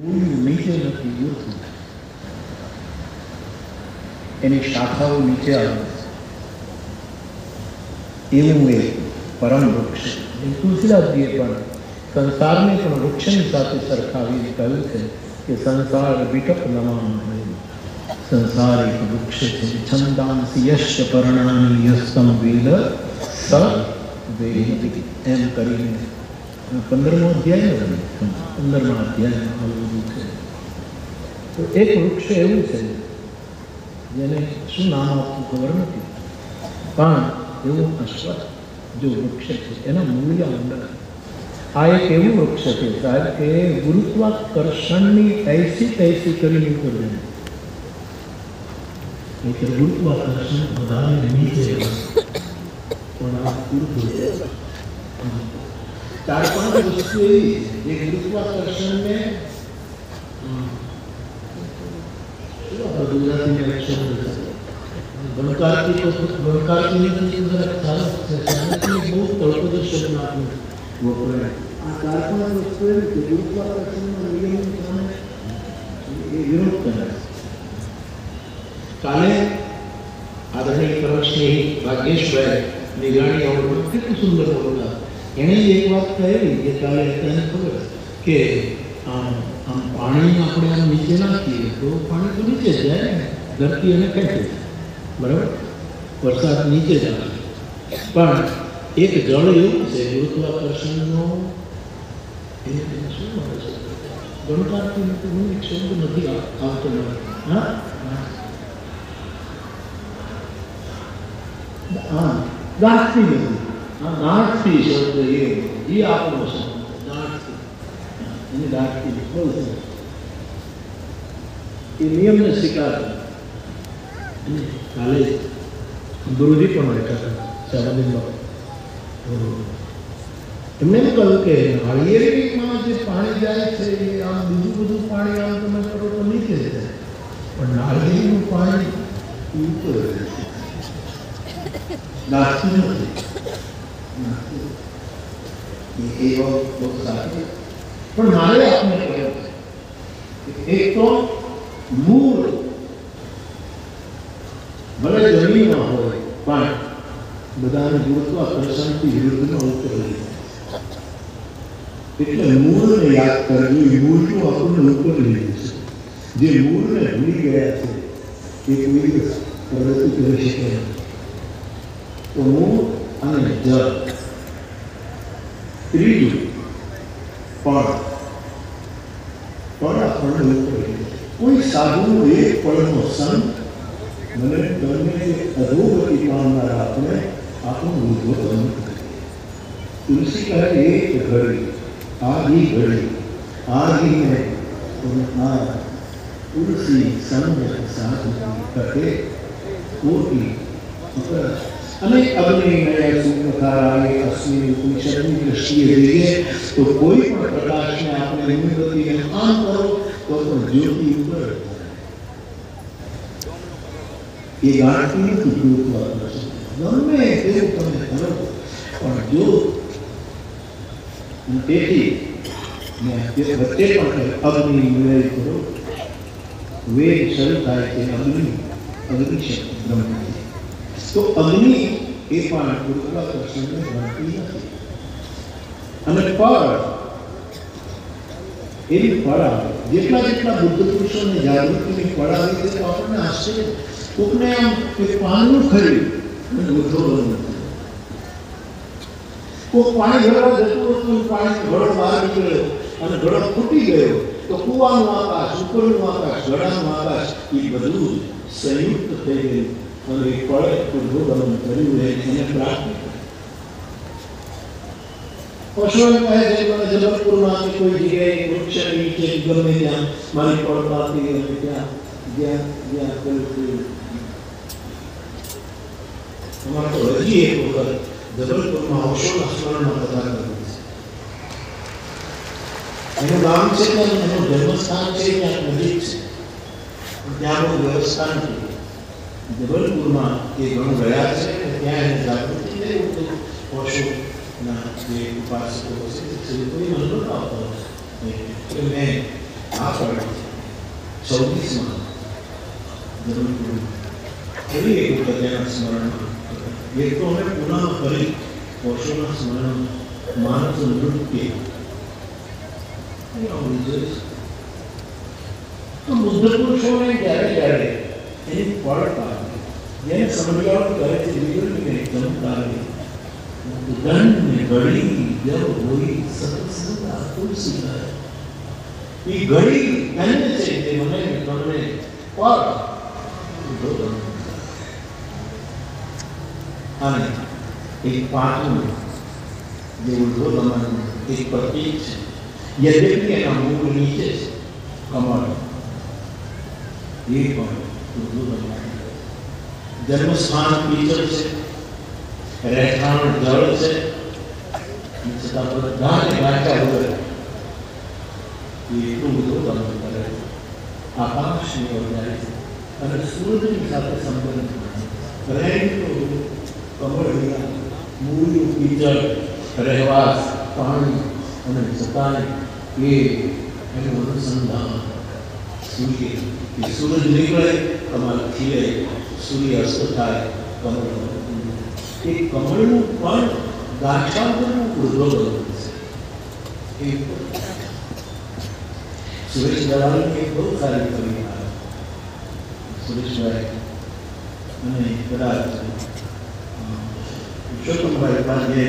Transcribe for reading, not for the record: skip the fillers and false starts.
નીચે નથી ગયું, એની શાખાઓ નીચે આવે એવું એક પરમ વૃક્ષ. તુલસીદાસજીએ પણ સંસારને પણ વૃક્ષની સાથે સરખાવી કહ્યું છે કે સંસાર વિકટ નમામ, સંસાર એક વૃક્ષ છે. છંદાંસી યશ પરણાની યસ્તમ વેદ સ વેદ એમ કરીને 15મો અધ્યાય 15મા અધ્યાયમાં આવું બધું છે. તો એક વૃક્ષ એવું છે જેને શું નામ આપવું ખબર નથી, પણ એવું અશ્વત્થ જો વૃક્ષ છે એના મૂલ્ય અંદર આ એક એવું વૃક્ષ છે સાહેબ કે ગુરુત્વાકર્ષણની ऐसी तैसी કરીને ઉપર જાય. એટલે ગુરુત્વાકર્ષણ વધારે નીચે પણ આ ચાર પાંચ વસ્તુ એવી જે ગુરુત્વાકર્ષણને કાલે આદરણીય પરમશ્રી ભાગ્યેશભાઈ નિગાણી કેટલું સુંદર બોલતા. એણે એક વાત કહેલી કે કાલે એને ખબર કે આમ પાણી આપણે આમ નીચે નાખીએ તો પાણી તો નીચે જાય ને, ધરતી એને ખેંચે, બરાબર, વરસાદ નીચે જ આવે. પણ એક જળ એવું છે ગુરુત્વાકર્ષણનો, એને શું મળે છે ગણકારથી એક શબ્દ નથી આવતો મને. હા, ગાંઠથી નથી, ગાંઠથી શબ્દ એ આપણો શબ્દ ગાંઠથી, એને ગાંઠથી બહુ એ નિયમને સ્વીકાર. કાલે ગુરુજી પણ બેઠા હતા શાળામાં, એમને એમ કહ્યું કે નાળિયેરીમાં જે પાણી જાય છે એ આમ બીજું બધું પાણી આમ તમે કરો તો નીચે જાય, પણ નાળિયેરીનું પાણી ઉપર નાખતું નથી. એ બહુ સારી. પણ મારે આપણે કહ્યું એક તો મૂળ ભલે જમીનમાં હોય પણ બધાને ગુરુત્વાકર્ષણથી વિરુદ્ધમાં ઉપર લઈ જાય. એટલે મૂળને યાદ કરવું, મૂળનું આપણને ઉપર લઈ જશે. જે મૂળને ભૂલી ગયા છે એ કોઈ દિવસ પ્રગતિ કરી શકે નહીં. તો મૂળ અને જળ. ત્રીજું પણ આપણને ઉપર લઈ જાય. કોઈ સાધુનો એક પળનો સંગ મને તમને અધોગતિ પામનાર આપણે આપણું ઉદ્ભવ કરે. તુલસી કહે એક ઘડી આધી ઘડી આધીને તુલસી સંગ સાધુ કહે કોટી અને અગ્નિ નય સુખકારાય અસ્મિ ઉપનિષદની દ્રષ્ટિએ જોઈએ તો કોઈ પણ પ્રકાશને આપણે મીણબત્તીને આમ કરો તો પણ જ્યોતિ ઉપર એ ગાંઠથી નથી ગુરુત્વાકર્ષણ. ગમે તેવું તમે કરો પણ જો તેથી વચ્ચે પણ અગ્નિ નય કરો, વેગ શરૂ થાય છે અગ્નિ શક્તિ બ્રહ્મ. તો અગ્નિ એ પણ ગુરુત્વાકર્ષણને ગણતી નથી. અને ફળ એવી ફળ આવે જેટલા બુદ્ધ પુરુષોને જાગૃતિની ફળ આવી છે તો આપણને આશ્ચર્ય. કોકને આમ કે પાણીનું ખરી બુદ્ધો બનવું, કોક પાણી ભરવા જતું હતું, પાણી ઘડો બહાર નીકળ્યો અને ઘડો ફૂટી ગયો તો કુવાનું આકાશ, ઉપરનું આકાશ, ઘડાનું આકાશ એ બધું સંયુક્ત થઈ ગયું અને એક ફળે ઉદ્ભવન કર્યું એને પ્રાપ્ત. પશુઓ કહે છે મને જબલપુરમાં કે કોઈ જગ્યાએ વૃક્ષ નીચે ગમે ત્યાં મારી ફળ પ્રાપ્તિ અને જ્યાં કર્યું. અમારે તો હજી એક વખત જબલપુરમાં અવશોના સ્મરણમાં કથા કરવી છે. એનું નામ છે કે એનું જન્મસ્થાન છે ત્યાં નજીક છે, ત્યાં બહુ વ્યવસ્થા નથી. જબલપુરમાં એ ઘણું ગયા છે ત્યાં એને જાગૃતિ થઈ પશુના જે ઉપાસકો છે કોઈ મને આવતો મેં આ પડે છે 24માં જરૂર ફરી એક વખત એના સ્મરણમાં એક તો અમે પુનઃ ફરી વર્ષોના સ્મરણ માનસ નૃત્ય તો બુદ્ધ પુરુષોને જ્યારે એની પડતા જેને સમજાવટ કરે છે વિજ્ઞાન ચમત્કારની ધન ને ઘડી જબ હોઈ સત્સંગ તુલસી એ ઘડી ધન્ય છે તે મને તમને પર અને એક પાંચમું જે ઉદ્બોધનનું એક પ્રતીક છે યદ્યપિ એના મૂળ નીચે છે કમળ એ પણ ઉદ્બોધન જન્મસ્થાન પીચર છે રહેઠાણ જળ છે છતાં બધાને વાંચા વગર એટલું બધું તમે કરે આકાશની ઓર જાય છે અને સૂર્યની સાથે સંબંધ રહેલું કમળ વિના મૂળનું પીચર રહેવાસ પાણી અને છતાં એ એનું અનુસંધાન સૂર્ય એ સૂરજ નીકળે કમળ ખીલે સૂર્ય અસ્ત થાય કમળ એ કમળનું પણ ગાંઠાનું ઉદ્ભવ છે એ સુરેશ દલાલની એક બહુ સારી કવિતા સુરેશભાઈ અને કદાચ પુરુષોત્તમભાઈ પાસે